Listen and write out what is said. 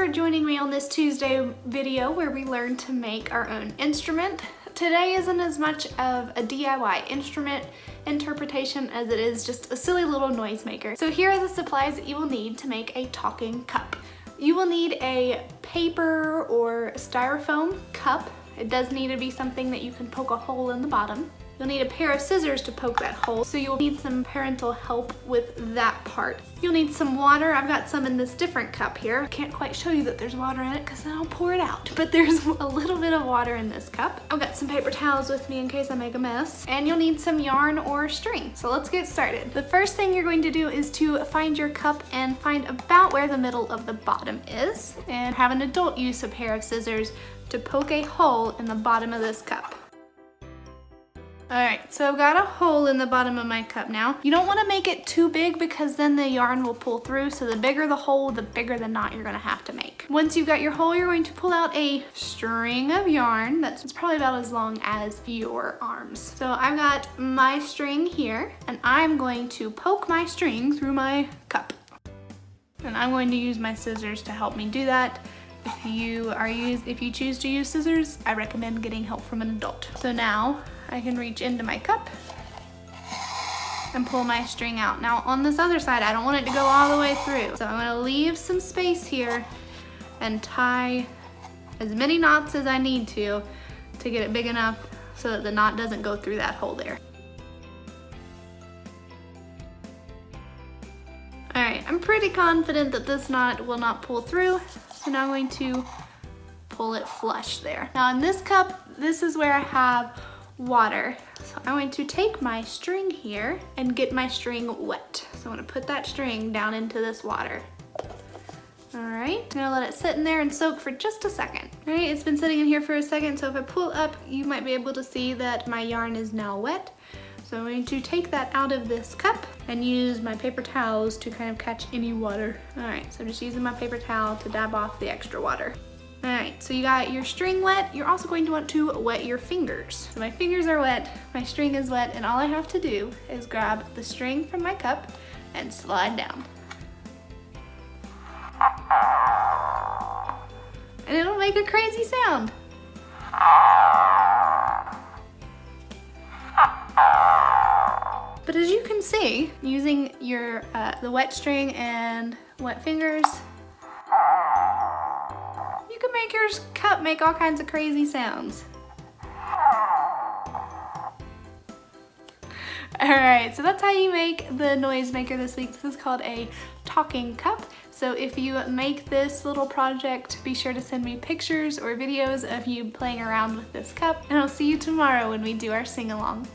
for joining me on this Tuesday video where we learn to make our own instrument. Today isn't as much of a DIY instrument interpretation as it is just a silly little noisemaker. So here are the supplies that you will need to make a talking cup. You will need a paper or styrofoam cup. It does need to be something that you can poke a hole in the bottom. You'll need a pair of scissors to poke that hole, so you'll need some parental help with that part. You'll need some water. I've got some in this different cup here. I can't quite show you that there's water in it because then I'll pour it out, but there's a little bit of water in this cup. I've got some paper towels with me in case I make a mess, and you'll need some yarn or string. So let's get started. The first thing you're going to do is to find your cup and find about where the middle of the bottom is, and have an adult use a pair of scissors to poke a hole in the bottom of this cup. Alright, so I've got a hole in the bottom of my cup now. You don't want to make it too big because then the yarn will pull through, so the bigger the hole, the bigger the knot you're going to have to make. Once you've got your hole, you're going to pull out a string of yarn that's probably about as long as your arms. So I've got my string here, and I'm going to poke my string through my cup. And I'm going to use my scissors to help me do that. If you choose to use scissors, I recommend getting help from an adult. So now I can reach into my cup and pull my string out. Now on this other side, I don't want it to go all the way through. So I'm gonna leave some space here and tie as many knots as I need to get it big enough so that the knot doesn't go through that hole there. All right, I'm pretty confident that this knot will not pull through. So now I'm going to pull it flush there. Now in this cup, this is where I have water. So I'm going to take my string here and get my string wet. So I'm gonna put that string down into this water. All right, I'm gonna let it sit in there and soak for just a second. All right, it's been sitting in here for a second, so if I pull up, you might be able to see that my yarn is now wet. So I'm going to take that out of this cup and use my paper towels to kind of catch any water. All right, so I'm just using my paper towel to dab off the extra water. All right, so you got your string wet. You're also going to want to wet your fingers. So my fingers are wet, my string is wet, and all I have to do is grab the string from my cup and slide down. And it'll make a crazy sound. But as you can see, using your the wet string and wet fingers, you can make your cup make all kinds of crazy sounds. All right, so that's how you make the noisemaker this week. This is called a talking cup. So if you make this little project, be sure to send me pictures or videos of you playing around with this cup, and I'll see you tomorrow when we do our sing-along.